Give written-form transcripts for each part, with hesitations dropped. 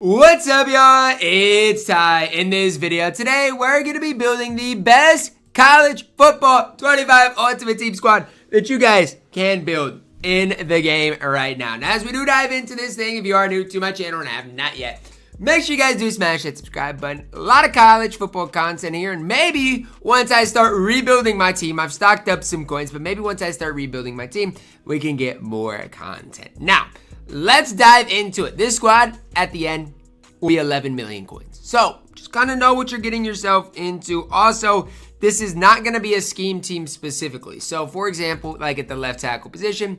What's up, y'all? It's Ty. In this video today, we're going to be building the best college football 25 Ultimate Team squad that you guys can build in the game right now. Now, as we do dive into this thing, if you are new to my channel and have not yet, make sure you guys do smash that subscribe button. A lot of college football content here, and maybe once I start rebuilding my team, I've stocked up some coins, but maybe once I start rebuilding my team, we can get more content. Now, let's dive into it. This squad at the end will be 11 million coins. So just kind of know what you're getting yourself into. Also, this is not going to be a scheme team specifically. So for example, like at the left tackle position,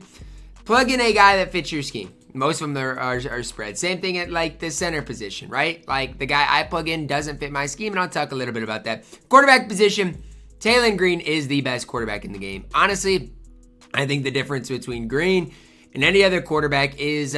plug in a guy that fits your scheme. Most of them are spread. Same thing at like the center position, right? Like the guy I plug in doesn't fit my scheme, and I'll talk a little bit about that. Quarterback position, Taylor Green is the best quarterback in the game. Honestly, I think the difference between Green and any other quarterback is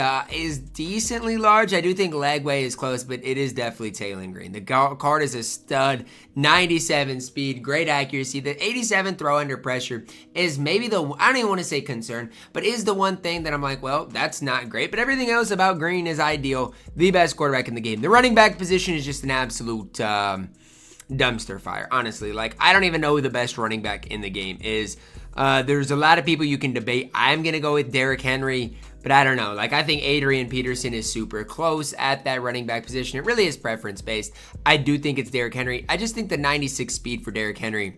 decently large. I do think Legway is close, but it is definitely Taylor Green. The card is a stud, 97 speed, great accuracy. The 87 throw under pressure is maybe the, I don't even want to say concern, but is the one thing that I'm like, well, that's not great. But everything else about Green is ideal. The best quarterback in the game. The running back position is just an absolute dumpster fire, honestly. Like, I don't even know who the best running back in the game is. There's a lot of people you can debate. I'm going to go with Derrick Henry, but I don't know. Like, I think Adrian Peterson is super close at that running back position. It really is preference based. I do think it's Derrick Henry. I just think the 96 speed for Derrick Henry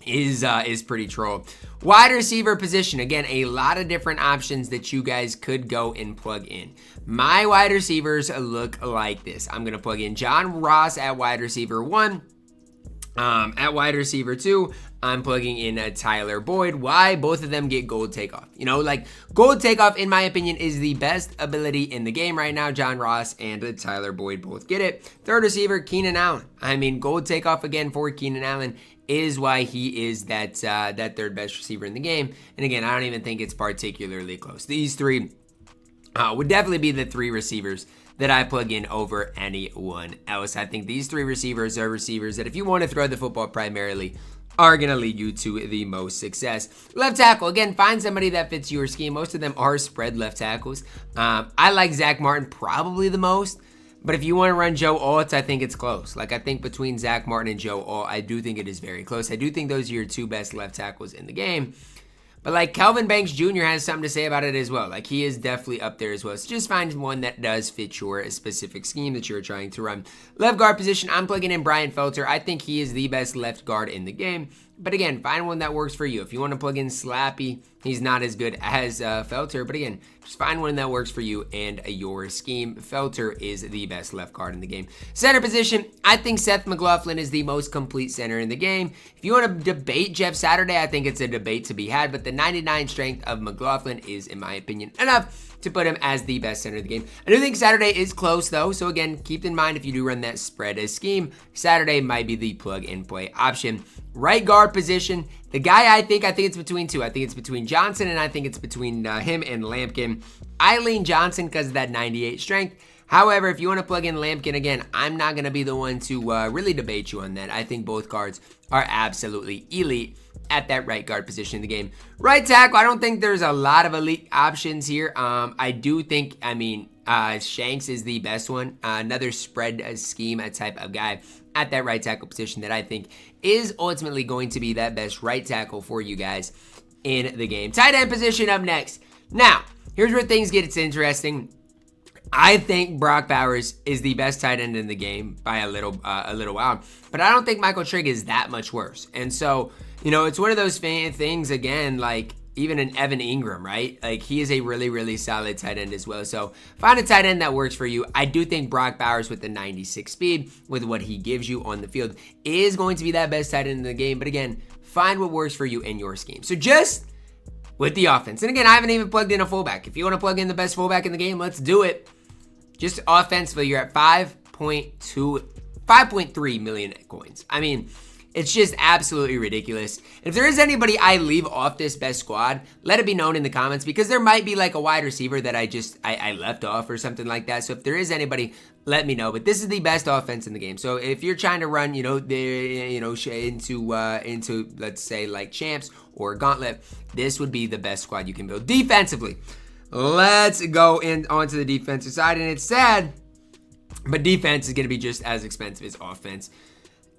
is pretty troll. Wide receiver position, again, a lot of different options that you guys could go and plug in. My wide receivers look like this. I'm going to plug in John Ross at wide receiver 1. At wide receiver 2, I'm plugging in Tyler Boyd. Why? Both of them get gold takeoff. You know, like, gold takeoff, in my opinion, is the best ability in the game right now. John Ross and Tyler Boyd both get it. Third receiver, Keenan Allen. I mean, gold takeoff again for Keenan Allen is why he is that third best receiver in the game. And again, I don't even think it's particularly close. These three would definitely be the three receivers that I plug in over anyone else. I think these three receivers are receivers that, if you want to throw the football primarily, are going to lead you to the most success. Left tackle, again, find somebody that fits your scheme. Most of them are spread left tackles. I like Zach Martin probably the most, but if you want to run Joe Alt, I think it's close. Like, I think between Zach Martin and Joe Alt, I do think it is very close. I do think those are your two best left tackles in the game. But like, Kelvin Banks Jr. has something to say about it as well. Like, he is definitely up there as well. So just find one that does fit your specific scheme that you're trying to run. Left guard position, I'm plugging in Brian Felter. I think he is the best left guard in the game. But again, find one that works for you. If you want to plug in Slappy, he's not as good as Felter. But again, just find one that works for you and your scheme. Felter is the best left guard in the game. Center position, I think Seth McLaughlin is the most complete center in the game. If you want to debate Jeff Saturday, I think it's a debate to be had. But the 99 strength of McLaughlin is, in my opinion, enough to put him as the best center of the game. I do think Saturday is close, though. So again, keep in mind, if you do run that spread as scheme, Saturday might be the plug and play option. Right guard position, the guy I think it's between two. I think it's between Johnson, and I think it's between him and Lampkin. I lean Johnson because of that 98 strength. However, if you want to plug in Lampkin, again, I'm not going to be the one to really debate you on that. I think both guards are absolutely elite at that right guard position in the game. Right tackle, I don't think there's a lot of elite options here. I do think, Shanks is the best one. Another spread scheme type of guy at that right tackle position that I think is ultimately going to be that best right tackle for you guys in the game. Tight end position up next. Now, here's where things get interesting. I think Brock Bowers is the best tight end in the game by a little while, but I don't think Michael Trigg is that much worse. And so, you know, it's one of those things, again, like even an Evan Ingram, right? Like, he is a really, really solid tight end as well. So find a tight end that works for you. I do think Brock Bowers, with the 96 speed, with what he gives you on the field, is going to be that best tight end in the game. But again, find what works for you in your scheme. So just with the offense. And again, I haven't even plugged in a fullback. If you want to plug in the best fullback in the game, let's do it. Just offensively, you're at 5.3 million coins. I mean, it's just absolutely ridiculous. And if there is anybody I leave off this best squad, let it be known in the comments, because there might be like a wide receiver that I left off or something like that. So if there is anybody, let me know. But this is the best offense in the game. So if you're trying to run, into let's say like champs or gauntlet, this would be the best squad you can build. Defensively, let's go in onto the defensive side, and it's sad But defense is going to be just as expensive as offense.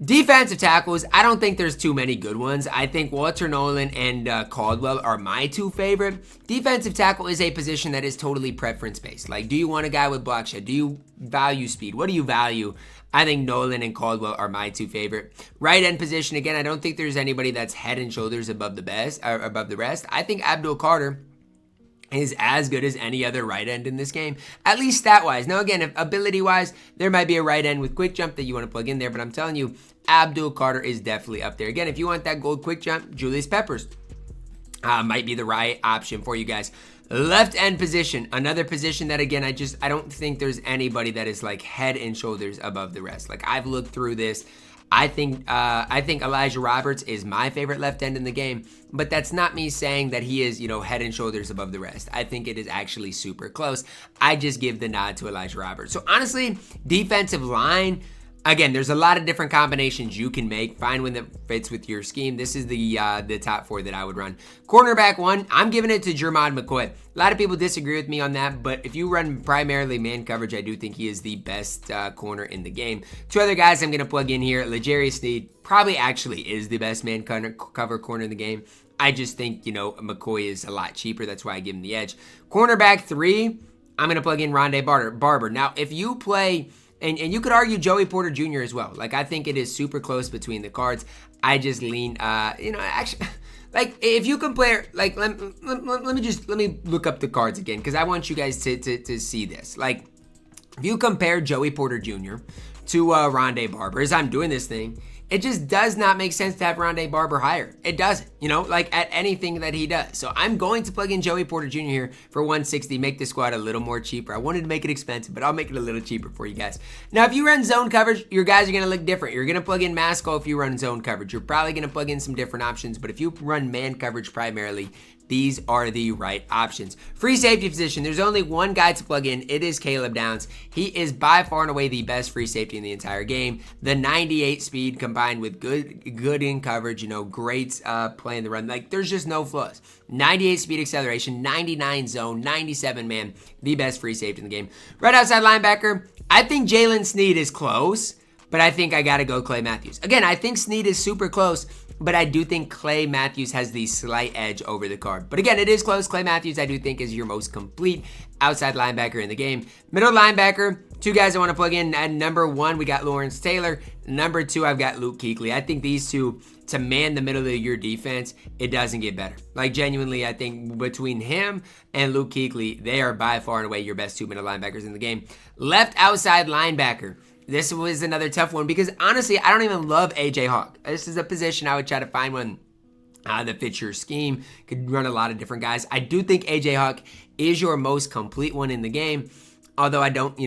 Defensive tackles, I don't think there's too many good ones. I think Walter Nolan and Caldwell are my two favorite. Defensive tackle is a position that is totally preference-based. Like, do you want a guy with block shed? Do you value speed? What do you value? I think Nolan and Caldwell are my two favorite. Right end position, again, I don't think there's anybody that's head and shoulders above the rest. I think Abdul Carter is as good as any other right end in this game, at least stat-wise. Now, again, if ability-wise, there might be a right end with quick jump that you want to plug in there, but I'm telling you, Abdul Carter is definitely up there. Again, if you want that gold quick jump, Julius Peppers might be the right option for you guys. Left end position, another position that, again, I don't think there's anybody that is like head and shoulders above the rest. Like, I've looked through this. I think Elijah Roberts is my favorite left end in the game, but that's not me saying that he is, head and shoulders above the rest. I think it is actually super close. I just give the nod to Elijah Roberts. So honestly, defensive line, again, there's a lot of different combinations you can make. Find one that fits with your scheme. This is the top four that I would run. Cornerback one, I'm giving it to Jermod McCoy. A lot of people disagree with me on that, but if you run primarily man coverage, I do think he is the best corner in the game. Two other guys I'm going to plug in here. L'Jarius Sneed probably actually is the best man cover corner in the game. I just think, McCoy is a lot cheaper. That's why I give him the edge. Cornerback three, I'm going to plug in Rondé Barber. Now, if you play... And you could argue Joey Porter Jr. as well. Like, I think it is super close between the cards. I just lean, actually, like, if you compare, like, let me look up the cards again, because I want you guys to see this. Like, if you compare Joey Porter Jr. to Rondé Barber, as I'm doing this thing, it just does not make sense to have Rondé Barber higher. It doesn't, like at anything that he does. So I'm going to plug in Joey Porter Jr. here for 160, make the squad a little more cheaper. I wanted to make it expensive, but I'll make it a little cheaper for you guys. Now, if you run zone coverage, your guys are going to look different. You're going to plug in Masco if you run zone coverage. You're probably going to plug in some different options, but if you run man coverage primarily, these are the right options. Free safety position, there's only one guy to plug in. It is Caleb Downs. He is by far and away the best free safety in the entire game. The 98 speed combined with good in coverage, great playing the run. Like, there's just no flaws. 98 speed acceleration, 99 zone, 97 man, the best free safety in the game. Right outside linebacker, I think Jalen Sneed is close, but I think I got to go Clay Matthews. Again, I think Sneed is super close, but I do think Clay Matthews has the slight edge over the card. But again, it is close. Clay Matthews, I do think, is your most complete outside linebacker in the game. Middle linebacker, two guys I want to plug in. At number one, we got Lawrence Taylor. Number two, I've got Luke Kuechly. I think these two, to man the middle of your defense, it doesn't get better. Like, genuinely, I think between him and Luke Kuechly, they are by far and away your best two middle linebackers in the game. Left outside linebacker. This was another tough one because, honestly, I don't even love A.J. Hawk. This is a position I would try to find one that fits your scheme. Could run a lot of different guys. I do think A.J. Hawk is your most complete one in the game, although I don't,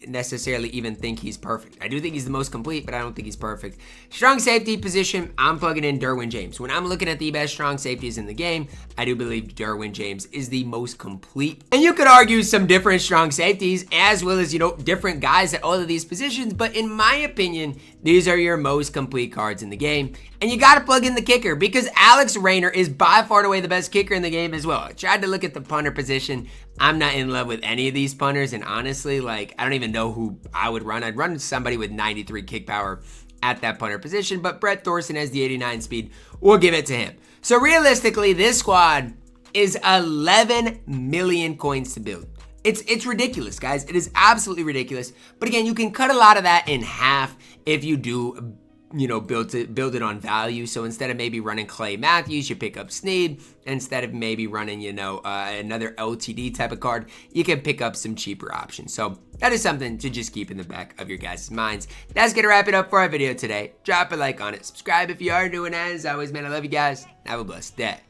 necessarily even think he's perfect. I do think he's the most complete, but I don't think he's perfect. Strong safety position, I'm plugging in Derwin James. When I'm looking at the best strong safeties in the game, I do believe Derwin James is the most complete. And you could argue some different strong safeties as well as, different guys at all of these positions, but in my opinion, these are your most complete cards in the game. And you got to plug in the kicker because Alex Rayner is by far and away the best kicker in the game as well. I tried to look at the punter position. I'm not in love with any of these punters, and honestly, I don't even know who I would run. I'd run somebody with 93 kick power at that punter position, but Brett Thorson has the 89 speed. We'll give it to him. So realistically, this squad is 11 million coins to build. It's ridiculous, guys. It is absolutely ridiculous. But again, you can cut a lot of that in half if you do build it on value. So instead of maybe running Clay Matthews, you pick up Sneed. Instead of maybe running, another LTD type of card, you can pick up some cheaper options. So that is something to just keep in the back of your guys' minds. That's going to wrap it up for our video today. Drop a like on it. Subscribe if you are new, and as always, man, I love you guys. Have a blessed day.